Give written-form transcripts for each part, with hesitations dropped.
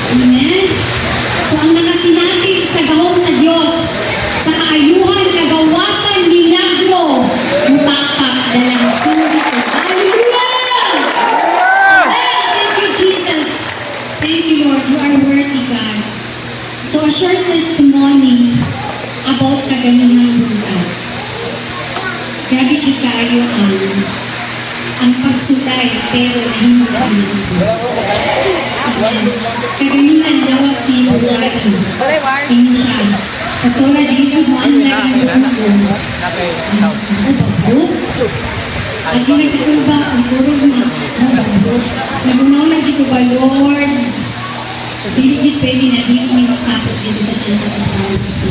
Amen? So ang nakasinati sa gahong sa Diyos, sa kaayuhan, kagawasan, milagro, mupakpak, dalang sulit. Hallelujah! Thank you, Jesus. Thank you, Lord. You are worthy, God. So a short testimony about kaganihang buhay. Grabe siya kayo ang pagsulay, pero nahimulan na. Kaganihan daw si buhay. Ini siya. Pastora, dito mo ang naging Agi nagkikuba, ang kurog na. Nagunaw na dito ba, Lord? Diligit pwede na dito may makapot dito sa Santa Pastora kasi.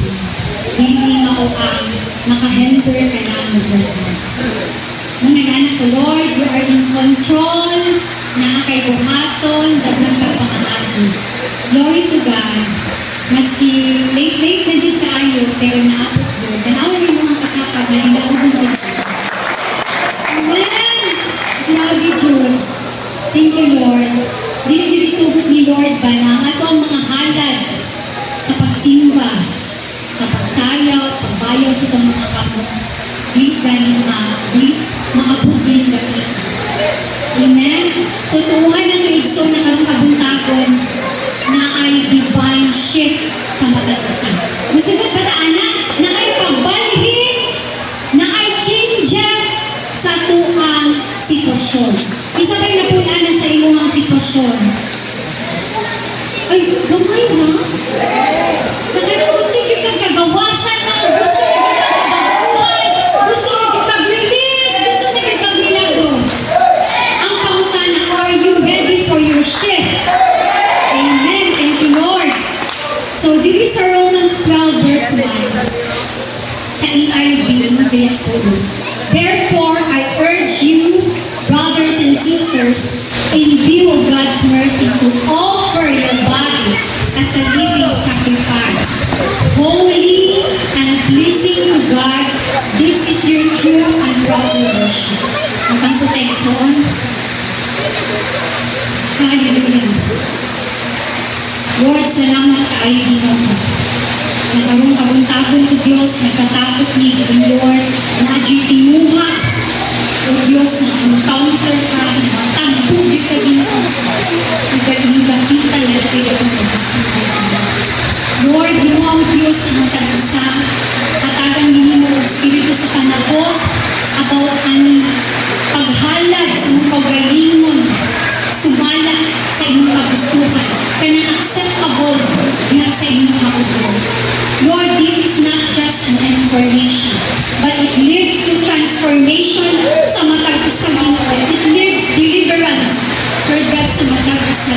Hindi mauang maka-helper ka namin, Lord. Managanak ko, Lord, you are in control, nakakay buhaton, daghang kapangahatan. Glory to God. Maski late na din kayo, pero naapot doon. Tanawin yung mga kakapag na inaubong din. Amen! Grabe, Lord. Thank you, Lord. Dinitubog ni Lord ba na ato ang mga halad sa pagsimba, sa pagsayaw, pagbayaw sa itong mga kamot. Di galing maabot din gabi. Amen? So, tuhan ang kaigso na karong kabuntakon na ay divine shift sa matag-isa. Musugot ba taana? Na ay pagbalhin, na ay changes sa tuang sitwasyon. Isa kayo napulaan na sa inyong sitwasyon. Ay, gamay na? Nakita gusto yung kagawasan na, gusto yung kagabaguhan, gusto yung kag-release, gusto yung kag-milagro. Ang pangutana, are you ready for your shift? Amen. Thank you, Lord. So, this is Romans 12 verse 1. Sa EIV, mabiyak po. Therefore, I urge you, brothers and sisters, in view of God's mercy, to offer your bodies as a living sacrifice, holy and pleasing to God. This is your true and proper worship. Ang protection. Hallelujah. Lord, salamat kayo Ginoo. Nagkaroon kabuntagon ko Diyos, nagkatakot ni Lord, na tinuha o Diyos na encounter ka, matagpugit ka Ginoo. Nagkakita lang kayo Lord, Ginoo ang Diyos na matag-usa, katagang Ginoo ang Espiritu sa panahon about ang paghalad sa mga pagalingon, sumala sa inyong kagustuhan, kanang acceptable diha sa inyong kagustuhan. Lord, this is not just an information, but it leads to transformation sa matag-usa Ginoo. It leads deliverance, Lord God, sa matag-usa.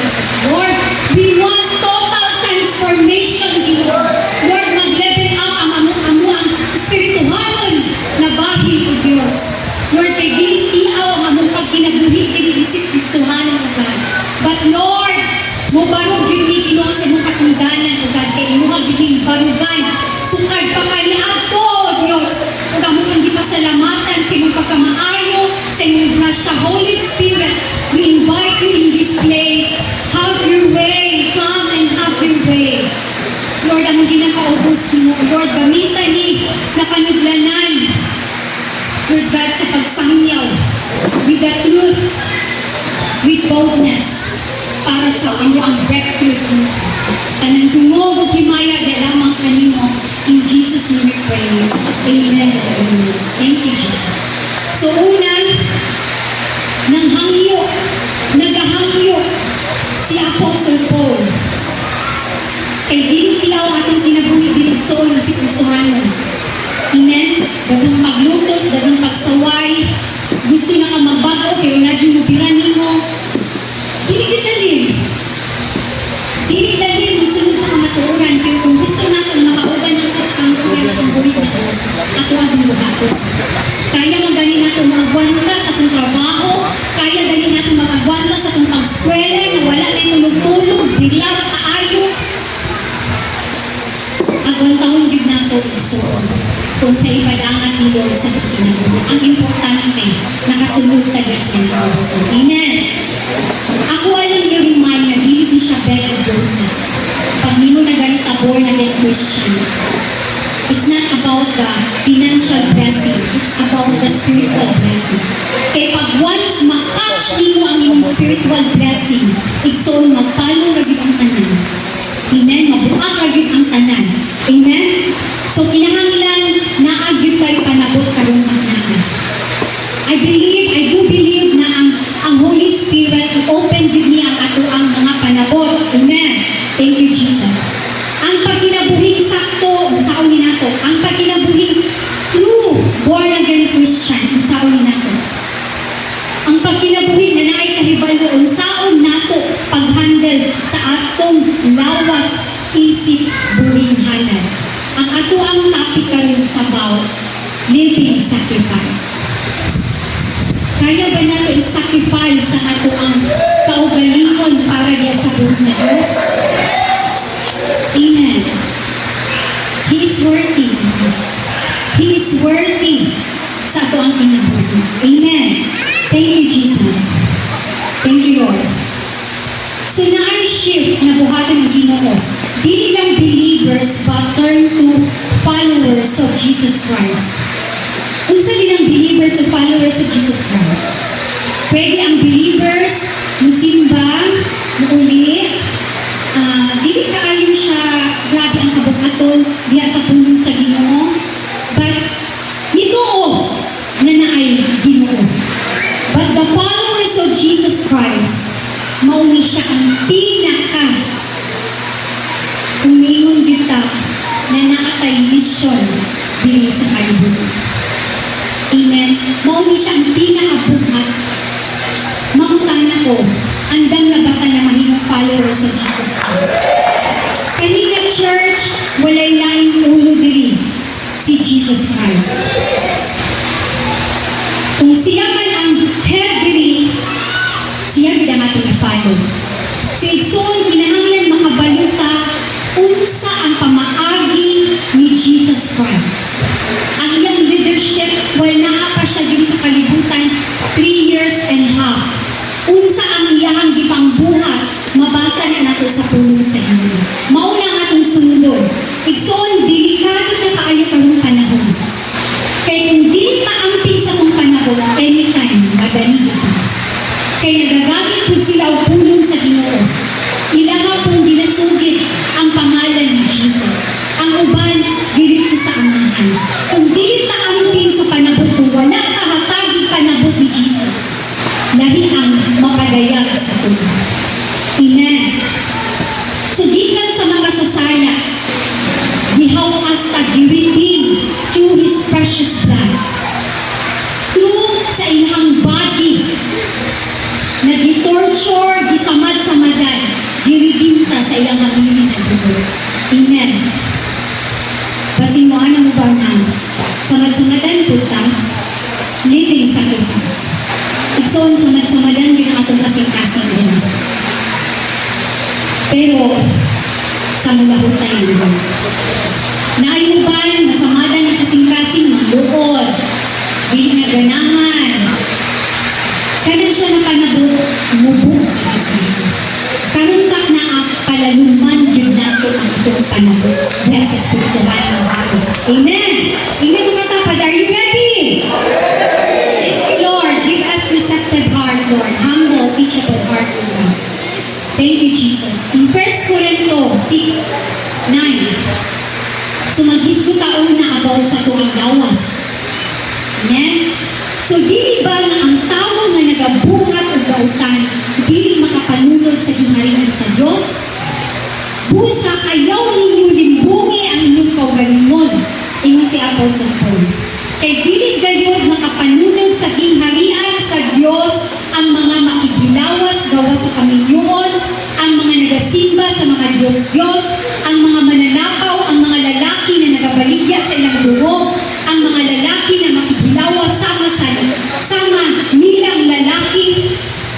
Lord, we want total transformation Ginoo. Lord, mag-level up ang amuang espirituhanon na bahin o Diyos. Lord, kay ginitiaw ang among pagkinabuhi kini-isip Kristohanan o God. But Lord, mubarog yun ni Ginoo sa imong katungdanan o God, kay imuha giging barugan, sukad pa kani ato o Diyos, ug among ang gipasalamatan sa imong pagkamaayo, sa imong grasya. Holy Spirit, we invite you in this place. Have your way, come and have your way. Lord, ang ginakaubos mo, Lord, gamitan ni napanudlanan, Lord God, sa pagsangyaw, with the truth, with boldness, para sa ang breakthrough mo. Tanang tungog o kimaya, lamang kanino. In Jesus' name we pray. Amen. Amen. Thank you, Jesus. So, una, nagahangyo si Apostle Paul. Kay dinitiaw atong kinabuhi dirigsoon na si Kristohanon. Amen? Dagang paglutos, dagang pagsaway, gusto na ka magbago, pero nadyo mo piranin mo. Dili dalhin, musunod sa kamatuoran, pero kung gusto natin makauban ng kasangkuhan at ang bulit na Diyos, ato ang buhato. Kaya magaling natin mag-agwanta sa itong trabaho, kaya galing natin mag-agwanta sa itong pag-skwela, na wala na tulog-tulog, bigla kaayo. Agwantahon din nato isuon kung sa ipadangan ni Lord sa kinabuhi. Ang importante, nakasunod taga sa Lord. Amen. Ako alam yung remind na hindi siya better doses. Christian. It's not about the financial blessing. It's about the spiritual blessing. Kaya pag once makatch mo ang iyong spiritual blessing, igsoon magpalo lagi ang tanan. Amen? Mabuang lagi ang tanan. Amen? So kinahanglan na agyo tayo panabot karong magnahan. I do believe na ang Holy Spirit i-open din niya ang ato ang mga panabot. Amen? Thank you, Jesus. Ang pagkinabuhing sakto, sa uli nato. Ang pagkinabuhing true born-again Christian, sa uli nato. Ang pagkinabuhing na naay kahibalo, saon nato pag-handle sa atong lawas, isip, buhing halad. Ang ato ang topic karon sa about living sacrifice. Kaya ba nato i-sacrifice sa ato ang kaugalingon para diya sa buong na Diyos? Amen. He is worthy. He is worthy sa ato ang kinabuhi. Amen. Thank you, Jesus. Thank you, Lord. So na shift na buhaton ng Ginoo. Dili lang believers but turn to followers of Jesus Christ. Unsa din ang believers o followers of Jesus Christ? Pwede ang believers, musimba, muuli, dili kaayon siya, grabe ang kabukaton, diha sa punong sa Ginoo. But, nitoo na naay Ginoo. But the followers of Jesus Christ, mauni siya ang pinaka umingon kita na naatay mission dili sa kalibutan. Amen. Mauni siya ang pinakabuhat. Mamutana ko, andang nabata na mahimong followers of Jesus Christ. Kanina church, walay laing ulo diri si Jesus Christ. Kung siya man ang head diri, siya gid ang ating i-follow. So igsoon, kinahanglan makabaluta unsa ang pamaagi ni Jesus Christ. Ang iyang leadership, wala pa siya dito sa kalibutan, 3 years and a half. Unsa ang iyang gipangbuhat, mabasa na nato sa pulong sa Ginoo. Mauna ang atong sundon. Igsoon, delikado na kaayo karong panahon. Kaya kung dili maamping sa kong panahon, anytime, madali kita. Kaya nagagamit po sila o pulong sa Ginoo. Ilaha pong dinasugit ang pangalan ni Jesus. Ang uban, diritso sa amahan. Kung dili maamping sa panabot kung wala kahatagi panabot ni Jesus, lahi ang mapadayag sa tuwa. Amen. So, gikan sa mga sasaya, gihaw us ta giredeem through His precious blood. Through sa ilang body, na gitorture, gisamad-samadan, giredeem ta sa ilang habilin na dugo. Amen. Basimuan mo ba na samad-samadan po ta, living sacrifice. Igsoon samad-samadan din ang atong kasing-kasing din. Pero, sa mulahot tayo doon. Naayuban, masamadan ang kasing-kasing magluod. Dili na ganahan. Kanan siya napanabot, mubo. Karuntak na palaluman yun nato ang itong panabot. Dahil sa spiritual ng ako. Amen! Amen mga tapad, are you ready? Thank you, Lord. Give us receptive heart, Lord. Humble, teachable heart, Lord. Thank you, Jesus. In 1 Corinto 6:9, so maghisto taon na about sa tuwang gawas. Amen? So, dili ba nga ang tao nga nagabuhat o gautan, dili makapanunod sa ginharian sa Diyos? Busa, ayaw ninyo limbungi ang inyong kaugalingon. Ingon si Apostle Paul. Kay dili gayud makapanunod sa ginharian sa Diyos ang mga makikilawas gawa sa kaminyoon, ang mga nagasimba sa mga Diyos-Diyos, ang mga mananakaw, ang mga lalaki na nagabaligya sa ilang dugo, ang mga lalaki na makikilawas sama nilang lalaki.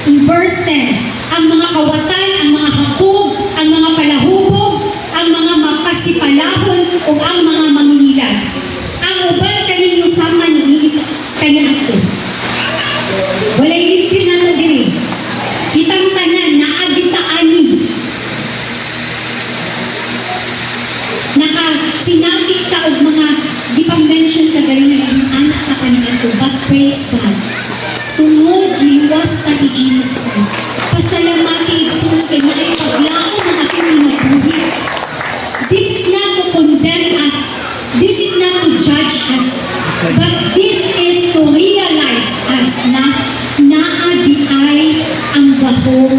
In verse 10, ang mga kawatan, ang mga hakog, ang mga palahubog, ang mga mapasipalahon o ang mga mangingilan. Ang uban kaninyo sama ng kanya ato. Walay limpyo na ito diri. Kitang tanan na Christ. Pasalamati igsoon kay maay paglaom ng ating inabuhi. This is not to condemn us. This is not to judge us. But this is to realize us na naadi ay ang baho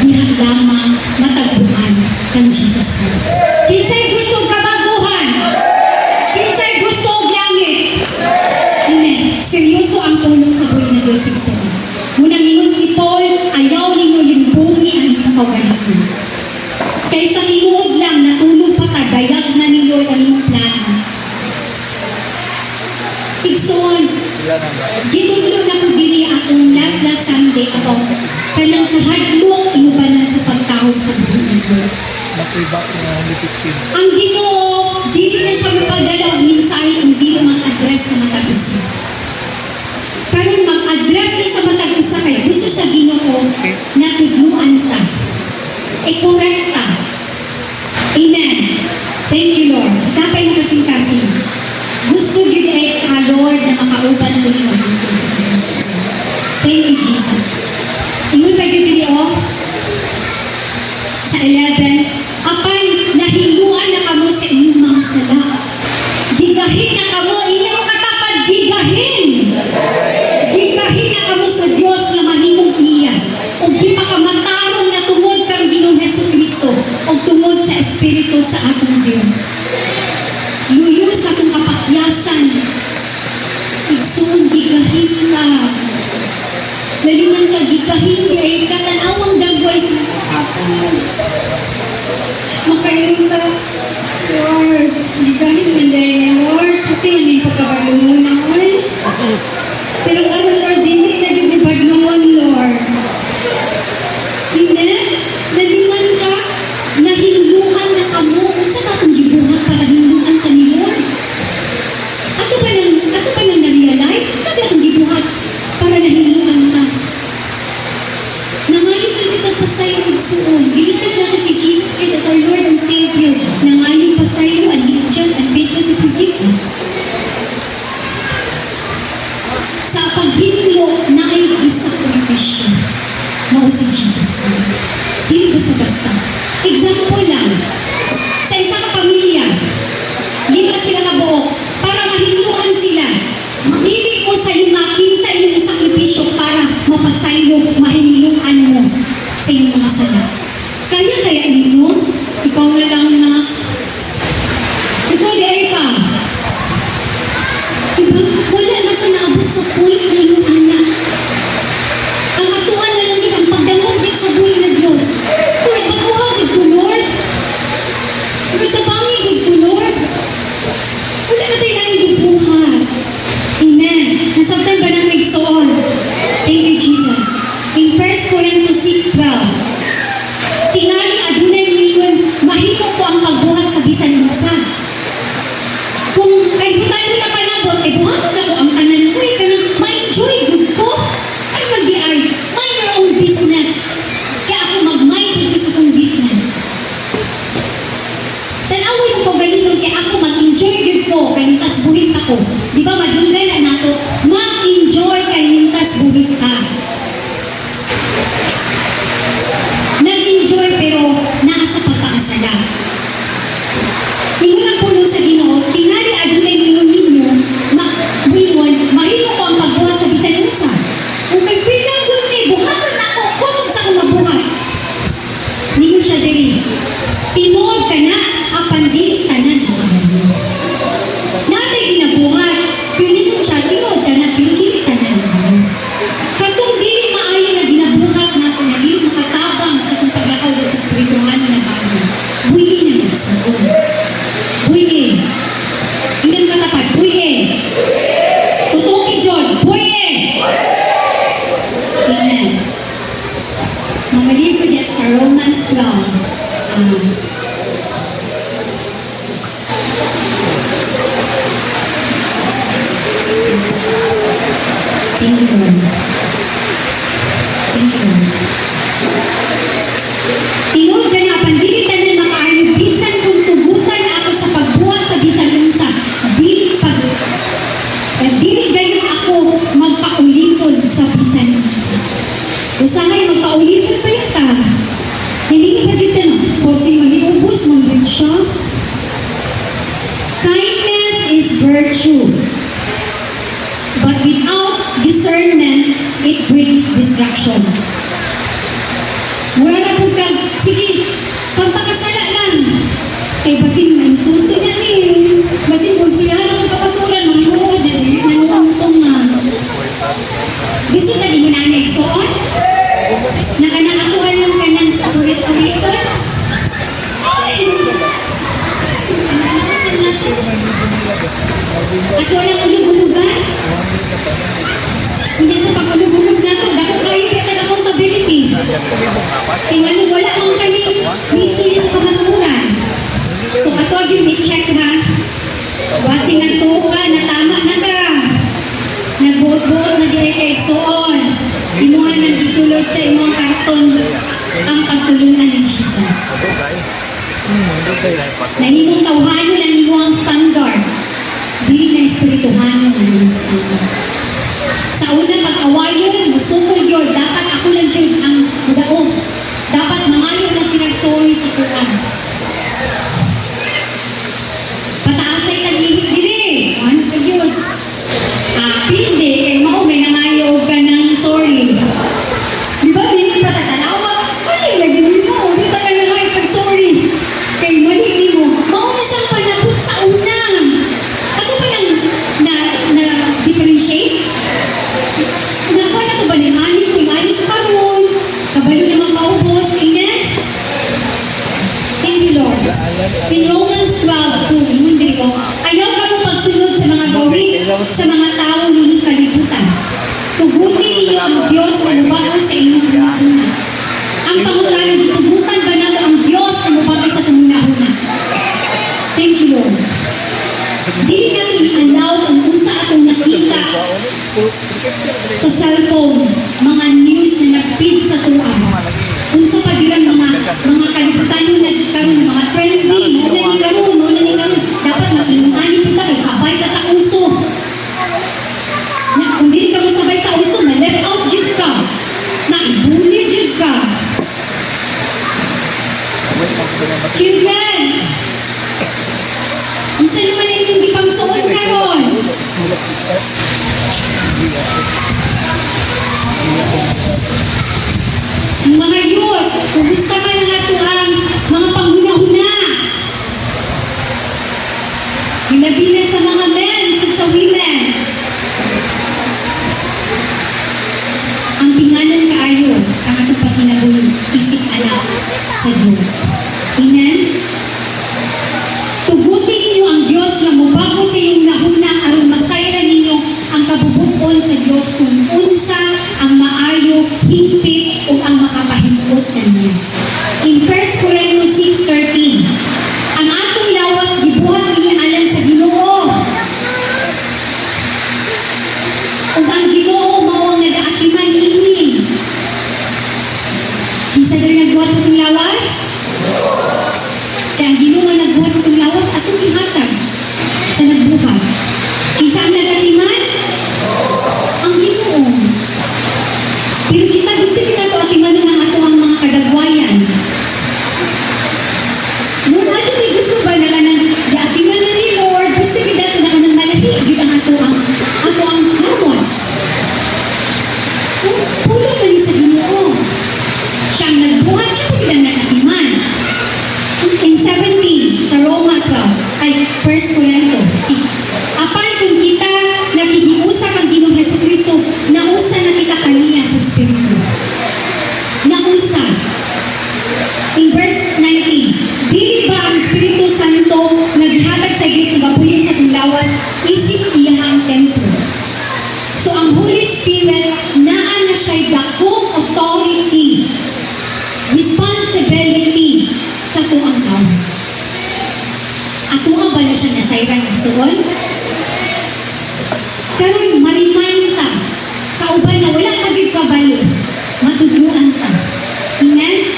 diha lamang matagpuan kan Jesus Christ. Kinsay gusto kabaguhan? Kinsay gusto og langit? Amen. Seryoso ang pulong sa buhay na Diyos igsoon. Munang ingon si Paul, ayaw ninyo limbungi ang inyong kaugalingon. Kaysa tinuod lang, natulog pa ka, dayag na ninyo ang inyong plano. Igsoon, gitudlo na ko diri atong last Sunday about kanang kahadlok inubanan sa pagtawag sa buhay ng Diyos. Ang Ginoo, dili na siya magpadala og mensahe kung dili mag-address sa matag usa. Karon mag-address ni sa matag usa kay gusto sa Ginoo na tudluan ta. I-correct ta. Amen. Thank you, Lord. Tapay mo kasing-kasing. Gusto gyud ay ka, Lord, na makauban ko ni mabuti sa Ginoo. Thank you, Jesus. Ingon pa gyud dili sa 11, apan nahimuan na kamo sa inyong mga sala. Gigahin na kamo, inyong katapad, gigahin. Gigahin na kamo sa Diyos na mahimong iya. O gipakamatarong na tungod kang Ginoong Jesucristo o tungod sa Espiritu sa atong Diyos. Luyo sa atong kapakyasan. Igsoon, gigahin ka. Laliman ka, gigahin ka. Katanawang dagway sa atong. Makainin ka, Lord. Gigahin ka dahil, Lord. Pati yan yung pagkabalungan na, Lord. Pero ano, Lord, hindi na yung ibadlungan, Lord. Hindi, naliman ka, nahinluan na ka mo. Sa katong gibuhat para hinluan ka ni Lord. Ato pa nang na-realize? Sabi atong gibuhat para nahinluan ka. Nangayon na kita pasayo igsuon. Gilisad na ko si Jesus Christ as our Lord and Savior. Nangayon pasayo and He is just and faithful to forgive us. Sa paghinlo na ay isakripisyo. Mao si Jesus Christ. Dili basta-basta. Example lang. Sa isang pamilya, lima sila kabuok. Para mahinluan sila, mamili ko sa lima, kinsa inyong isakripisyo para mapasaylo, mahinluan mo sa inyong mga sala. Kaya ninyo, ikaw na lang na, ikaw di ay pa. Diba? Wala na ka naabot sa point na inyong anak. Ang atuan na lang ang pagdamog sa buhay na Diyos. Lord, mabuhagod ko, Lord. Lord, tabangin ko, Lord. Wala na tayo lang gibuhat. Amen. Nasabtan ba ng igsoon? Thank you, Jesus. In 1 Corinthians 6:12, tingali adunay mingon, mahimo ko ang pagbuhat sa bisan usa. Kung kaibutan mo na panabot, ay buhaton na ko ang tanan ko, kanang ma-enjoy good ko. Ay mag-i-ay, mind your own business. Kaya ako mag-mind ko sa kong business. Tanawin mo ko ganito, kaya ako mag-enjoy good ko, kanintas buhit ako. Di ba madunggan na nato, mag-enjoy kanintas buhit ka. Nag-enjoy pero nasa pagkakasala. Ingon ang pulong sa Ginoo, tingali adunay mingon ninyo, mahimo ko ang pagbuhat sa bisan usa. Kung kay freedom good ni, buhaton ako, kung sa akong mabuhat. Ningon siya diri, tinuod ka na, apan di tanan mo. Natay ginabuhat, pero ningon siya, tinuod ka na, pero di tanan mo. Katong dili maayo na ginabuhat nato na dili makatabang sa kung paglakaw sa spirituhan na bago. Buhi na nagsuon. Buhi. Ilan katapat? Buhi. Tutuki John. Buhi. Amen. Mamaligod yan sa Romans 12. Thank you, Lord. Thank you, Lord. Tinuod ka na, pandili tanan makaayo, bisan kung tugutan ako sa pagbuhat sa bisan unsa, dili gayon ako magpaulingkod sa bisan unsa. Usahay magpaulingkod siya. Kindness is virtue. But without discernment, it brings destruction. Wala po kag, sige, pampakasala lang. Eh, basin may insulto niya eh. Basin kung suyahan ang kapaturan, manuod na eh. Nanuantong nga. Gusto tali mo na nagsoon? Nakanakakuha lang ka ng urit-uriton? Ay! At walang ulog-ulugan? Hindi sa pag-ulog-ulog na ito, dapat kayo kita accountability. Wala mong kami miskin sa kamaturan. So, ato yung i-check ha. Wasi na to ka, natama na ka. Nagbuot-buot na di kay Exoon. Imuhan ng isulod sa imong karton ang pagtulungan ng Jesus. Nahimong tawhanon ang imong standard. Dili na espirituhanon ang imong standard. Sa unang pag-awayon, musukol yun. Dapat ako lang yun ang daog. Dapat mamayo na sinag-sorry sa Quran. Pataasay tag-ihit dili. Ano pa yun? Hindi. Kaya may nangayo ka ng sorry. Di ba? Hindi pa tatalawa. Mali, lagi mo. Di pa ka nangayo pag-sorry. Kaya mali mo. Mauna siyang panapot sa una. Ako ba na-differentiate? Nakuha na ito ba ng anik ko? Yung anik ko karoon. Kabalo naman maubos. Amen? Thank you, Lord. In Romans 12:2, hindi ko, ayaw ka mo pagsunod sa mga gawin, sa mga tao ng kalibutan. Tugutin ninyo ang Diyos sa lubago sa inyong pinaguna. Ang pangutalan, tugutan ba na ang Diyos sa lubago sa tumunahuna? Thank you, Lord. Dili natin i-allow kung unsa atong nakita sa cellphone, mga news na nag-feed sa tuwan. Unsa pa dirang mga kalibutan yung nagkaroon ng mga trending, muna ni karoon. Dapat mag-inumani kita, kay sabay ka sa uso. Kung hindi ka mo sabay sa uso, na-let out yun ka. Na-ibuli yun ka. Children, unsa naman ang inyong ipangsuon karon? Ang mga youth, kumusta ka na ato ang mga panghuna-huna? Ilabi na sa mga men, sa women. Ang pingalan kaayo, ang ato patinabuhin, isip anak sa Diyos. Amen? Tugutin ninyo ang Diyos na mubago sa iyong nahuna aron masayran ninyo ang kabubukon sa Diyos kung unsa ang maayo, higpit o ang makapahimot kaniya. In 1 Corinthians 6:13, ang atong lawas gibuhat ini alang sa Ginoo. Ug ang Ginoo mao ang nagaatiman ini. Kinsa diri nagbuhat sa atong lawas? Kaya ang Ginoo nga nagbuhat sa atong lawas atong ihatag sa nagbuhat. Kinsa ang nagatiman? Ang Ginoo. Pero gusto kita ito atiman ng ato ang mga kadagwayan. Nung ato may gusto ba na kanang atiman na ni Lord, gusto kita ito na kanang malahi, yun ang ato ang harmos. Pulo ka ni sa Ginoo. Siyang nagbuhat, siya ko kita nagatiman. In 17, sa Roma 12, ay 1 Corinthians 6, apart kung kita nakikiusa kang Ginoong Jesucristo, nausa na kita kaniya sa Espiritu. Nausa. In verse 19, dili ba ang Espiritu Santo naghatag sa Diyos na babuyin sa itong lawas, isip iyahang templo. So ang Holy Spirit, naan na siya'y dakong authority, responsibility sa tuang lawas. At tuang ba na siya nasayran ng suon? Karoon, ma-remind ka sa uban na wala pagig kabalo, matudluan ka. Amen?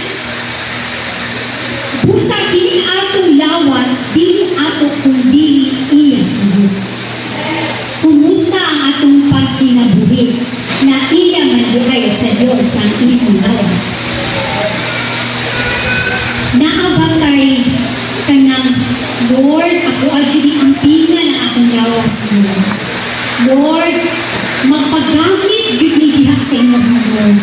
Busa, dili atong lawas, dili ato kundi iya sa Diyos. Kumusta ang atong pagkinabuhi na iya mabuhay sa Diyos sa inyong lawas? Naabatay ka na Lord, ako adyo ang pina na akong lawas mo. Lord, magpagamit yun ni diha sa inyo, Lord.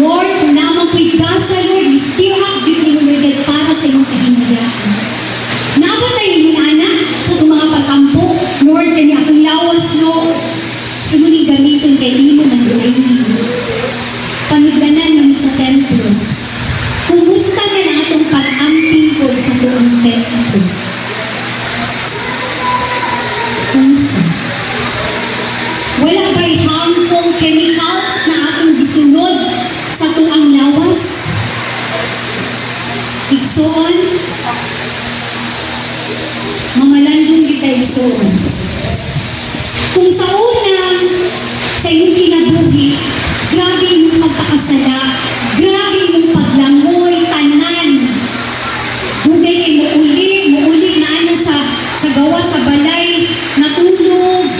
Lord, kung naman ko'y gasa, Lord, stir up yun ni Lord para sa inyong kahinayaan. Nabatay ni anak sa itong mga pag-ampo, Lord, kani akong lawas, Lord. Imo ni gamiton kay imo ng buhay niyo. Panigdanan namin sa templo. Kumusta ka na itong pag-amping ko sa buong templo? Kumusta? Wala ba'y harmful chemicals na atong gisunod sa tuang lawas? Igsoon? Mamalandong kita igsoon. Kung sa una, sa iyong kinabuhi, grabe yung pagpakasala, grabe yung paglangoy, tanan. Hugay kay muuli na ano sa gawa sa balay, natulog,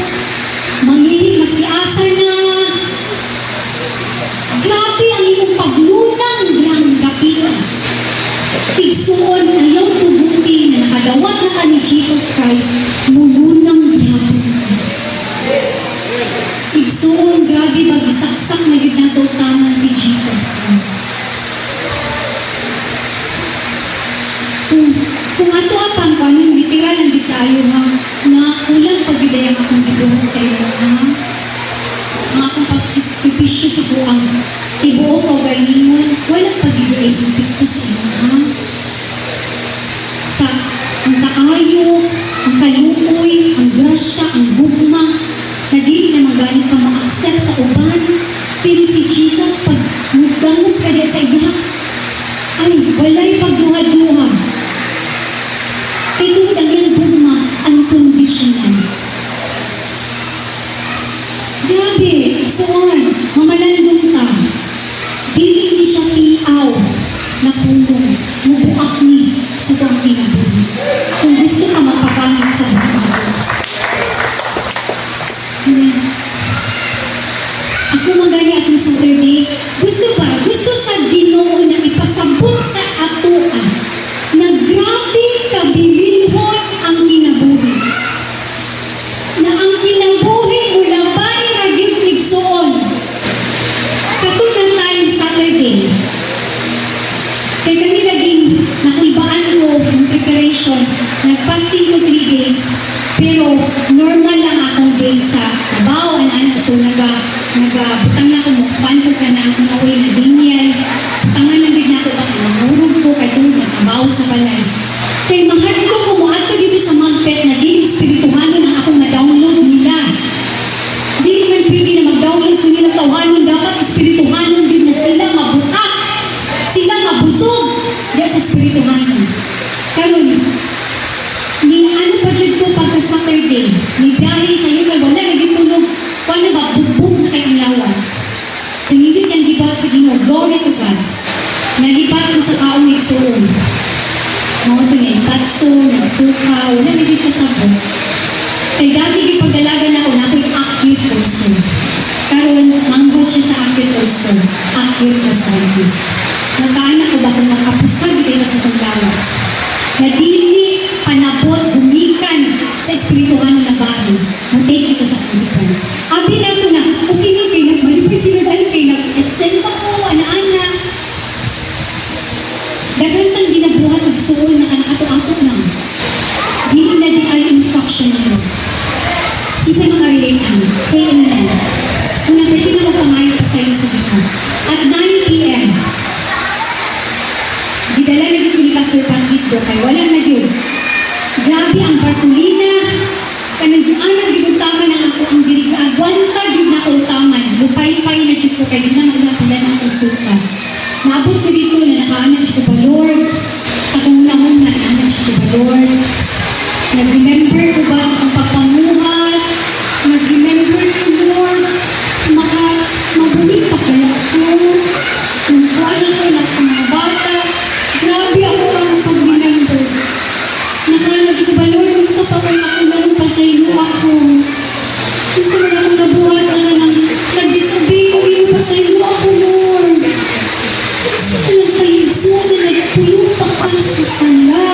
mamili, masiasa na. Grabe ang iyong paglunang ng gapita. Tigsuon, ayaw tubuti na nakadawat na ka ni Jesus Christ, mulunang gihapon. Igsuon, grabe mag-isaksak na yun na taman si Jesus Christ. Kung ato apang ko, anong literal ang tayo ha, na ulang pagidayang akong gibuhat sa iyo, ha? Ang akong pagsipipisyo sa buang ibuo ko galingon, walang pagidayang hipit ko sa iyo, ha? Sa ang kaayo, ang kaluoy, ang grasya, ang bugma, na di na magaling ka ma-accept sa uban, pero si Jesus, pag nagdangon ka sa iya, ay, walay pagduha-duha. Ito ang iyang bugma, unconditional. Grabe, isuan, mamalandong ka. Dili ni siya tiaw na punong, mubuak ni sa buong kinabuhi. Kung gusto ka mapagamit sa buong Diyos. Ako magani atong Saturday, gusto sa Ginoo na ipasabot sa atoa na grabe kabilinhon ang kinabuhi. Na ang kinabuhi mula bae ragyong igsoon. Katulad tayo Saturday. Kaya kami naging nakulbaan ko ng preparation, nag-fasting ko 3 days, pero normal lang akong day sa trabaho, anak. So nagbutang na ako, mukbaan ko ka na ako na uwi na dinyal. Butangan lang din ako baka namurog ko, kaya tulog na trabaho sa balay. Kaya mahal ko kumuato dito sa Magpet na din espirituhano na akong na-download nila. Hindi naman pwede na mag-download ko nila tawanon, dapat espirituhano din na sila mabuka, sila mabusog, diya sa espirituhano. Karon, ni ano pa dyan ko pagka Saturday, ni biyahe sa iyo, kaya wala naging tulog, wala ba, bubog na kayong lawas. So, hindi yan gibat sa Ginoo, glory to God. Nagibat ko sa kaong nagsuon. Mga ito na itatso, nagsuka, wala naging kasabot. Kaya dati ipagdalaga na ako na ako'y acute also. Karon, manghot siya sa acute also. Acute gastritis. Nagkaanak ko ba kung makapusag dito sa itong lawas? Na dili panabot, bumikan sa espirituhan na bahay. Matake ito sa consequence. Abi na ko na, okay na kayo, malipay sila dahil kayo, nag-extend pa ko, ana-ana. Dagantang ginabuhat, nagsuon na ato-ato na. Dili na di ay instruction nito. Isa mga relate say amen. Kung na pwede na magpamayo pa sa iyo sa dito. At 9 p.m., didala na dito ni Pastor Paquito, kaya walang na yun. Grabe ang Bartolina, kanang anak ginutaman na ako ang dirigaan. Wanta yun na utaman, lupay-pay na dito ko, kaya na maglapilan ang usuka. Naabot ko dito na nakaanak dito ba, Lord? Sa kong una-una, nakaanak dito ba, Lord? Nag-remember ko ba sa kong pagpamuhat? Nag-remember ko, Lord? Mabulit pa kaya ako? Kung kaya ko na ang mga bata, grabe ako ang pag-remember. Nakaanak dito ba, Lord? Kung sa pagkain ako nalang pasaylo ako. Gusto mo na akong nabuhat ang nag-disobey ko, yung pasaylo ako, Lord. Gusto mo lang kayo, gusto mo na nagpuyo pa ka sa sala.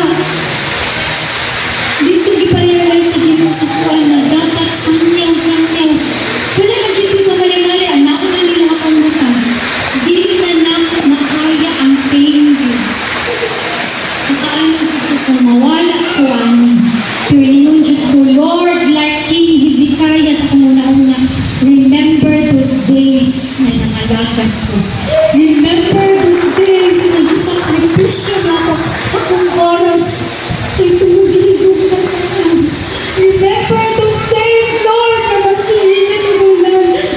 sakripisyo na ako. Akong oras ay tumugilog na ako. Remember those days, Lord, na mas hihingin mo na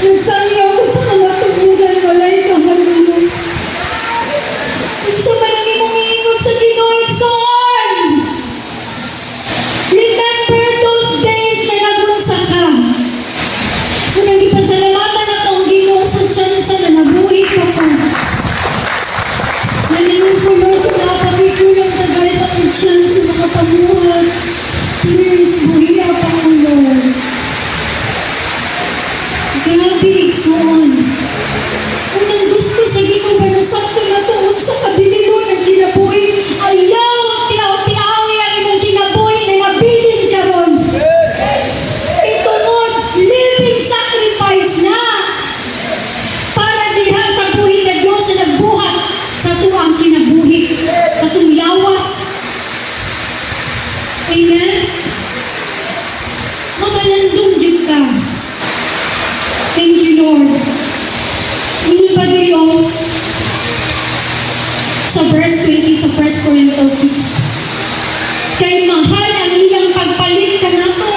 nagsali ako sa kalatubugan, walay kahalulog. Isa ba nang imong iingon sa Ginoo, Son? Remember those days na nagunsa ka. Kung nagipasalamatan ako ang Ginoo sa tsansa na nabuhi ka ko. Nalinong ko, Lord, kung napagikulang tagal pa ang chance na makapamuhat. Please, buhi ako ko, Lord. Grabe, Igsoon. Kung nang gusto sa Ginoo ba na sakto na tuon sa kabililo ng kinabuhi, ayaw, tiaw-tiawi ang imong kinabuhi na nabilin ka ron. Itunod, living sacrifice na para diha sa buhi na Diyos na nagbuhat sa tuwang kinabuhi, sa tuwang lawas. Amen? Mamalandong yun ka. Thank you, Lord. Ingon pa dito sa verse 20 sa 1 Corinthians 6. Kay mahal ang iyang pagpalit ka nato.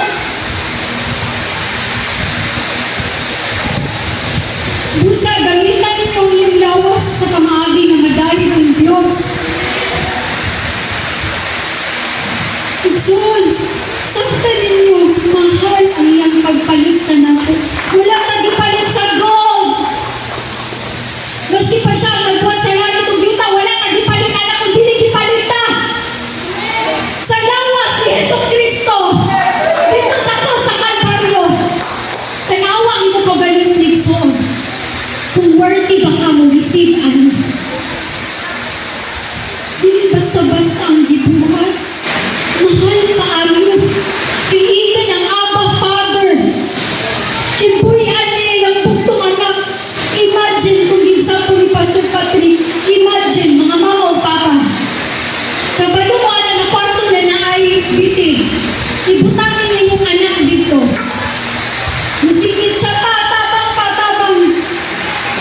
Busa, gamitan ninyo ang iyong lawas sa pamaagi na madali ng Diyos. Igsoon, sakta ninyo, mahal ang iyang pagpalit ka nato. Wala nagipalit sa gold. Maski pa siya ang nagbuhat sa langit ug yuta, wala nagipalit anak kung dili gipalit ta. Sa lawas ni Jesucristo. Dito sa cross sa Kalbaryo. Tanawa ang imo kagaling Igsoon. Kung worthy ba ka mo receive ano. Dili basta-basta ang gibuhat. Mahal ka ayo. Kiigan ang Abba Father. Kibuyan niya yung puktong anak. Imagine kung ginsapo ni Pastor Patrick. Imagine, mga mama o papa. Kabalo mo na kwarto na naay bitin. Ibutangin niya yung anak dito. Musikit siya patabang.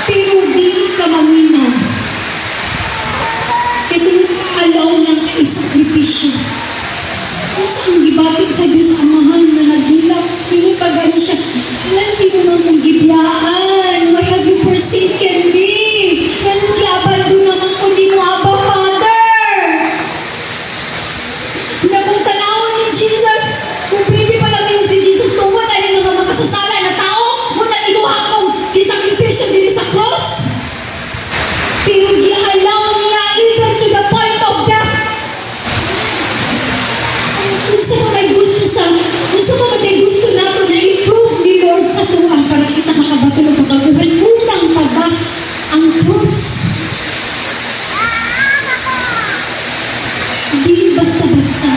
Pero di ka maminaw. Ito alaw ng isakripisyo. Kung saan gibatik sa Diyos ang mahal na nagilap, pinipagano siya. Ilan mo nang mong gibiyaan? Why have you forsaken me? Ganun kiabando naman ko di mo, Abba Father. Na kung tanawin ni Jesus, kung pwede pa lang yun si Jesus, tungkol na rin mga makasasala na tao, muna inuha kong kisakripisyo din sa cross. Pero gi-allow niya even to the point of death. Kung sa mga gusto nato na improve ni Lord sa tuwang para kita makabatulog makabuhan, unang pa ba ang cross? Hindi basta-basta.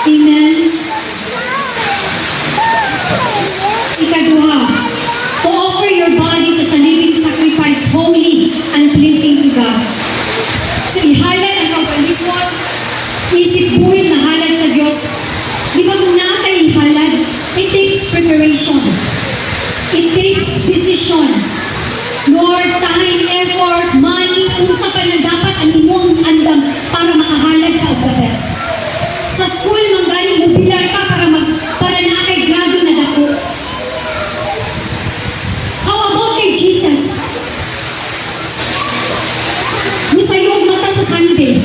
Amen? Ikaduha, to offer your bodies as a living sacrifice, holy and pleasing to God. So, ihalad ang kapalikot, isip buhay na halad sa Diyos. Di ba kung naatay halad, it takes preparation. It takes decision. Lord, time, effort, money, kung sa pa na dapat ang imong andam para makahalad ka of the best. Sa school, manggaling mo pilar ka para na kay grado na dako. How about kay Jesus? Musayog mata sa Sunday.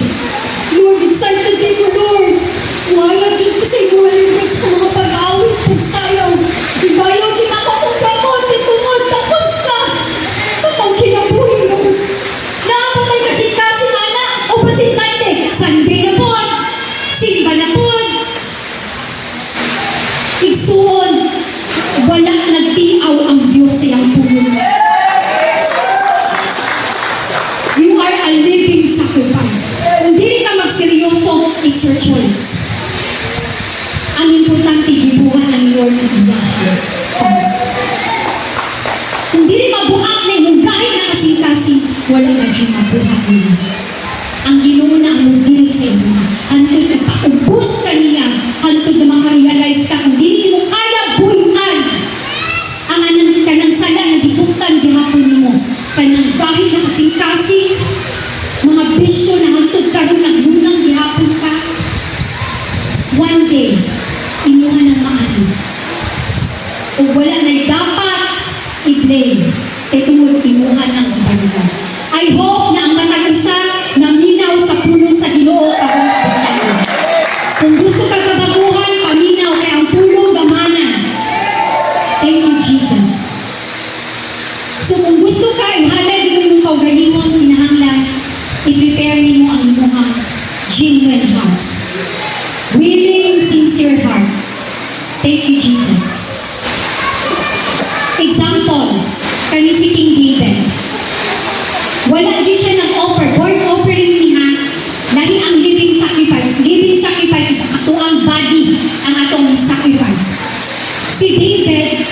Lord, excited din ko, Lord. Wala dyan ko sa iyo, halimit sa mga pag-awit, pagsayaw. Ibayaw, kinaka kong gamot, itunod, tapos ka. Sa pang kinabuhi, Lord. Naapatay kasi anak, o basin Sunday. Sunday na po. Simba na po. Igsuon, wala nagtiaw ang Diyos sa iyang puno. You are a living sacrifice. Kung di ka magseryoso, it's your choice. Ang importante, gibuhat ng Lord na iyahan. Kung di mabuhat na yung kahit na kasi wala na dyan mabuhat niya. Ang Ginoo na ang mundin sa iyo. Hantod na paubos ka niya. Hantod na makarealize ka. Kung di mo kaya buhian ang kanang sala na gibutan gihapon mo. Kanang kahit na kasing-kasing bisyo na hangtod karon nagnunang gihapon ka. One day, imuha ng maano. O wala na'y dapat i-blame. Tungod imuha ng banda. I hope na ang matag usa na minaw sa pulong sa Ginoo karon. Kung gusto ka kabaguhan, paminaw kay ang pulong gamanan. Thank you, Jesus. So kung gusto ka, ihalad mo yung kaugalingon, kinahanglan, i-prepare nimo ang imuhang genuine heart. Willing, sincere heart. Thank you, Jesus. Example, kani si King David. Wala din siya nag-offer. Burnt offering niya, lahi ang living sacrifice. Living sacrifice is atuang body ang atong sacrifice. Si David,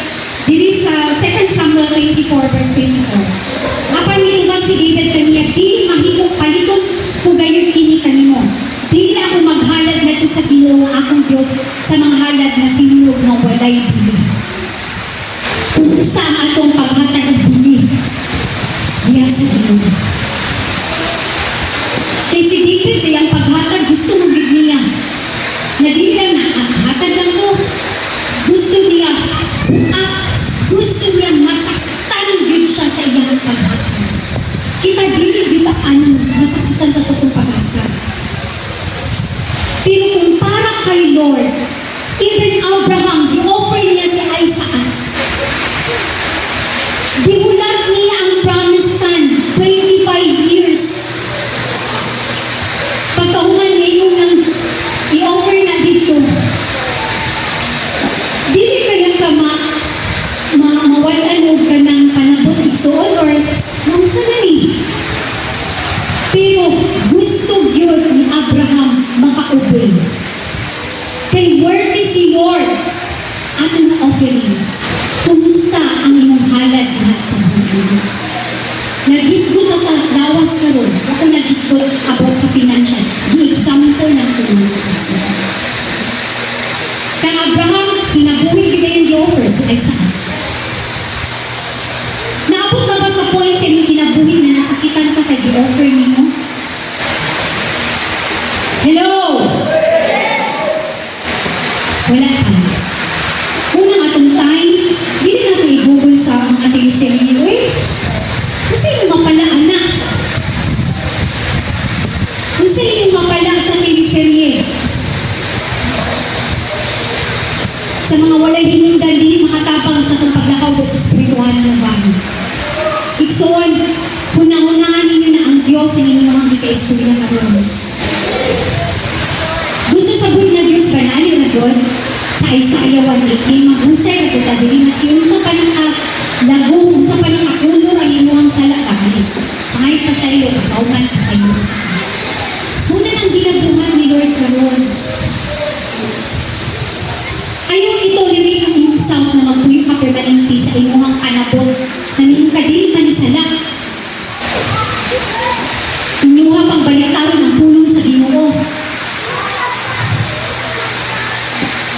diri sa 2 Samuel 24 verse 24. Apan nituman si David kaniya, di mahimong paliton kung gayon kini kanimo. Dili ako maghalad na ito sa Ginoo akong Diyos sa mga halad na sinulog ng walay bili. Kung usa ang atong paghatag ng bili, diya sa Ginoo. Kay si David sa iyang paghatag, gusto mo gid niya. Na di lang na, hatag lang ko. Gusto niya, gusto niya masaktan yun siya sa iyang paghatag. Kita dili di ba anong masaktan ka sa itong paghatag. Pero kung para kay Lord, even Abraham, i-offer niya si Isaac. Gihulat niya ang promised son, 25 years. Pagkahuman niya yung i-offer na dito. Dili kaya ka mawalan o ka ng panabot igsoon or maunsa na ni. Pero gusto yun ni Abraham makaubay. Kay worthy si Lord ato na offering. Kumusta ang imong halad lahat sa buong Diyos? Nag-isgot ka sa lawas karon. Ako nag-isgot about sa financial. Di-example ng tulong ko. Kang Abraham, kinabuhi kita yung di-offer sa Isaac. Naabot na ba sa point sa inyong kinabuhi na nasakitan ka kay di-offer ninyo? Hello? Wala pa. Unang atong time, hindi natin i-google sa mga teleserye. Kasi yung mapala, anak. Kasi yung mapala sa teleserye. Sa mga walay hinundan, hindi makatapang sa itong paglakaw sa spiritual ng bahay. Iksoon, hunang-hunaan ninyo na ang Diyos sa inyong mga ika-istorya karoon. Gusto sabihin na Diyos ba na na doon? Sa Isaiah 1:18, maghusay na ito tabi mas yung sa panang lagong, sa panang akulo ang imuhang salakali. Pangay pa sa iyo, kauman pa sa iyo. Muna ang ginabuhan ni Lord karoon. Ayaw itolerate ang iyong self na magpuyo ka permanente sa imuhang panabot na mayroong kadili manisalak. Inyuha pang baliktaro ng pulong sa Ginoo.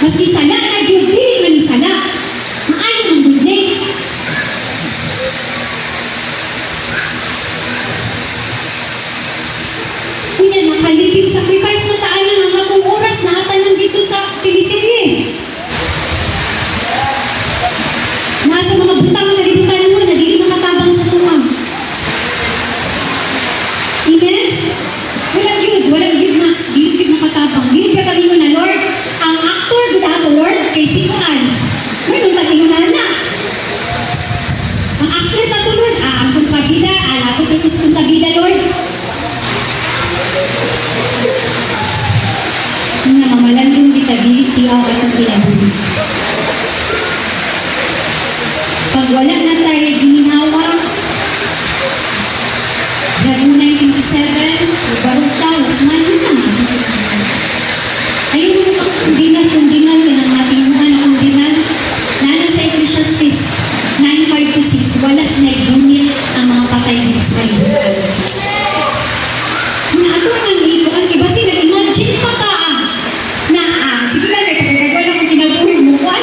Maski salak na Diyos, dili manisalak. Maayo ang budne. Kunya, nakalibig sacrifice na taan ng mga kong oras na hatanan dito sa teleserye. Nasa mga butang na libutan mo na dili makatabang sa tuwang. Amen? Walang yun na, dili makatabang. Dili ka kami mo na, Lord, ang actor gud ato, Lord, kay Sikuan. Mayroon taging na. Ang actress ato, Lord, ang kontrabida, ato kay kontrabida, Lord. Nga mamalan yung kita, dili tiyaw at ang kinabuhi. Pag wala na tayo ginawa, Laguna 1927, barong taon, kumain na. Ayun mo ang kundinan ka ng ating mga kundinan. Nana sa Ecclesiastes 9:5-6, wala na igunit ang mga patay ng Israel. Na ato ang ibuan, iba sila, imagine pa ka na, sige lang, kaya kung gagawin akong kinabuhi mo, kuhan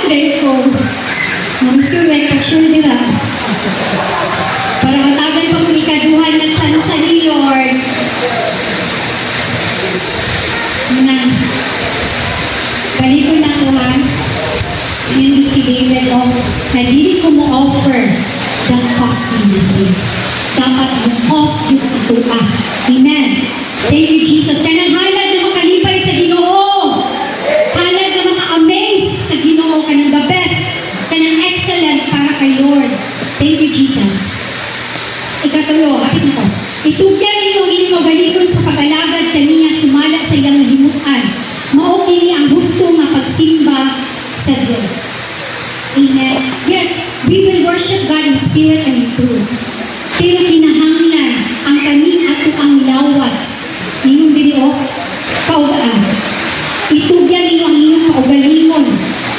si David, na dili ko mo offer the costly gift. Dapat mo cost yun sa tuwa. Amen. Thank you, Jesus. Kanang halad na makalipay sa Ginoo. Halad na maka-amaze sa Ginoo. Kanang the best. Kanang excellent para kay Lord. Thank you, Jesus. Ikatulo, hapit na ko. Itugyan ninyo ang inyong magalikon sa pag-alagad kaniya sumala sa iyang nahimutan. Mao kini ang gusto nga pagsimba sa Diyos. Amen. Yes, we will worship God in spirit and in truth. Pero kinahanglan ang kaning ato ang lawas. Inyong video, kaugaan. Itugyan ninyo ang inyong kaugalingon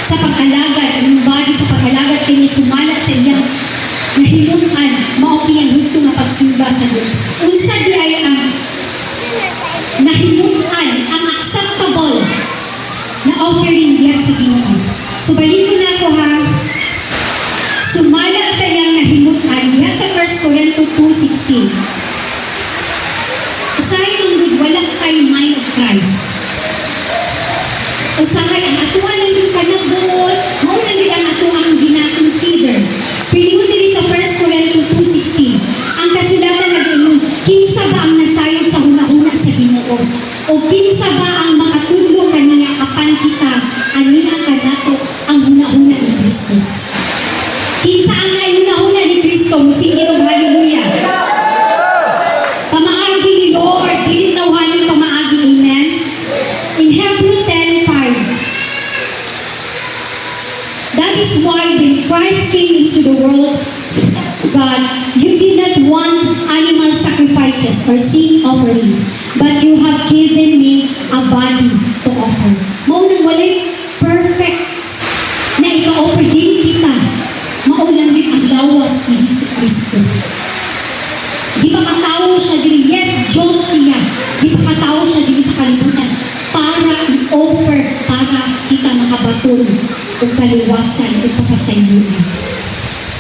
sa pag-alagad, inyong body sa pag-alagad kaniya sumala sa iyang nahimutan. Mao kini ang gusto nga pagsimba sa Diyos. Unsa di ay ang nahimutan, ang acceptable na offering diya sa Ginoo. So balik ko na ako ha. Sumala sa iyang nahimutan diya sa 1 Corinto 2:16. Usahay ang good, walang kay mind of Christ. Usahay ang atuan ng yung panabot, mauna nila ang atuan ang gina-consider. Pilingon din sa 1 Corinto 2:16. Ang kasulatan nag-ingon, kinsa ba ang nasayod sa hunahuna sa Ginoo? O kinsa ba ang makatudlo kaniya apan kita anina kanato ang hunahuna ni Kristo? Kinsa ang naihunahuna ni Kristo? Musingin og hallelujah. Pamaagi ni Lord, dili tawhanin pamaagi, amen. In Hebrews 10:5. That is why when Christ came into the world, God, you did not want animal sacrifices or sin offerings, but you have given me a body to offer. Maunang walay perfect na ika-offer din kita. Maunang din ang lawas ni Jesus Cristo. Di ba katawo siya din? Yes, Diyos siya. Di ba katawo siya din sa kalibutan? Para i-offer, para kita makabatong o kaliwasan o papasayunan.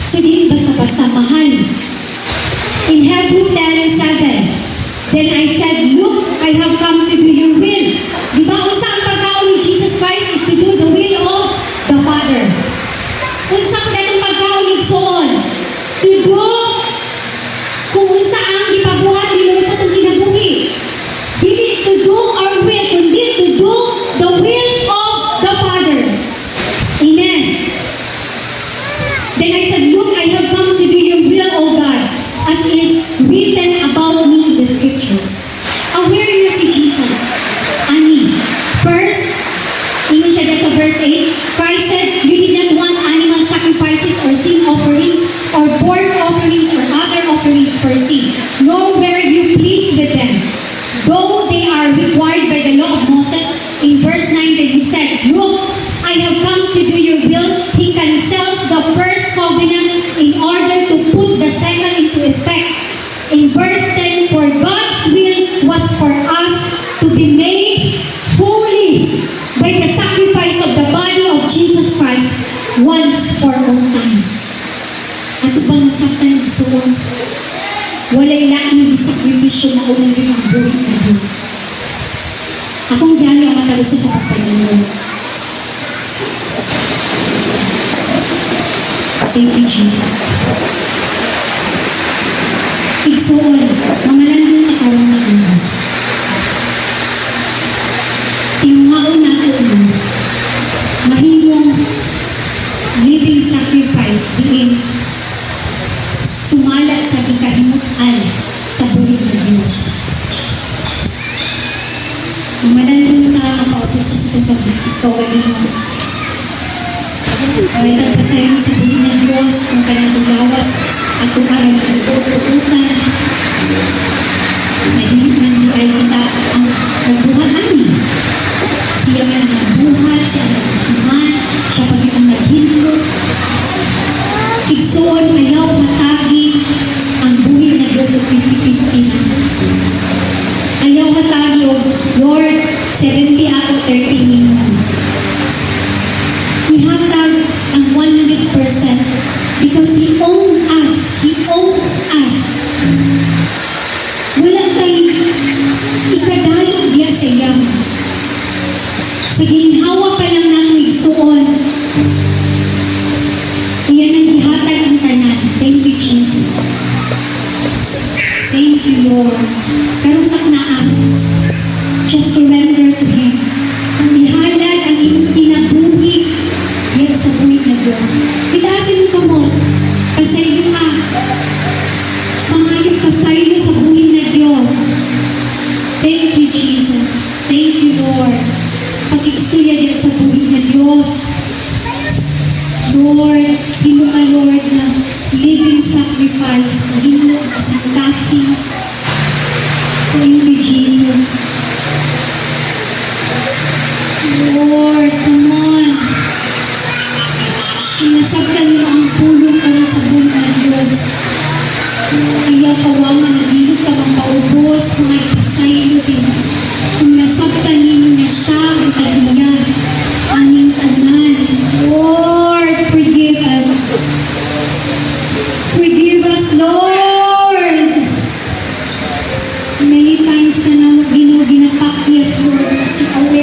So di basta-basta mahal. In Hebrews 10:7, then I said, look, I have come to do your will. Di ba kung saan pagkaon ni Jesus Christ is to do the will of the Father. Kung saan datong pagkaon ni Son, to do kung unsa ang ipabuhat ni Lord sa itong kinabuhi. Dili to do our will, kundi to do the will of the Father. Amen. Then I said, look, I have come to do your will, O God, as it is written about me in the scriptures. Aware na si Jesus. Ani. First, ingon siya sa verse 8, Christ said, you did not want animal sacrifices or sin offerings or burnt offerings or other offerings for sin, nor were you pleased with them, though they are required by the law of Moses. In verse 9, then he said, look, I have come to do your will. He cancels the first covenant in order to put the second into effect. In verse 10, for God's will was for us to be made holy by the sacrifice of the body of Jesus Christ once for all time. At upang masaktan ang suon, walay laing sakripisyo na unang din ang buhay na Diyos. Akong gani ang matalusa sa pagpagano. Thank you, Jesus. Igsuon, mamalandong katawan na ano. Tinungaon natin mahimong living sacrifice diin sumala sa gikahimutan sa buhay ng Diyos. Mamalandong ta ang pautos sa pagkagaling. Ay tagpasayon sa buhay ng Diyos kung kanyang lawas at kung parang nagpuputan na hindi man ay kita ang nagbuhaan niya. Siya man ang nagbuhat, siya ang nagbuhan, siya pag ang naghintro. Igsuon, ayaw hatagi ang buhay ng Diyos sa 50-50. Ayaw hatagi o Lord, 70 ako, 30 minimum. Ihatag ang 100% because He owns us. He owns us. Wala tayo Lord. Karong taknaan, just surrender to Him. Ihalad ang inyong kinabuhi yan sa buhay na Diyos. Itaasin mo ka mo, pasaylo ka. Mangayong pasaylo sa buhay na Diyos. Thank you, Jesus. Thank you, Lord. Pag-eksturya din sa buhay na Diyos. Lord, Hino ka, Lord, na living sacrifice, Hino isang kasing. Thank you, Jesus. Lord, come on. Inasabtan mo ang pulong ka na sa buhay na Diyos. Ayaw kawaman na dito ka mang paubos, mga ipasaylo din. Kung nasabtan ninyo na siya, ang kanya, aming tanan. Lord, forgive us. Forgive us, Lord. Many times na naman ginapakyas, Lord, kasi aware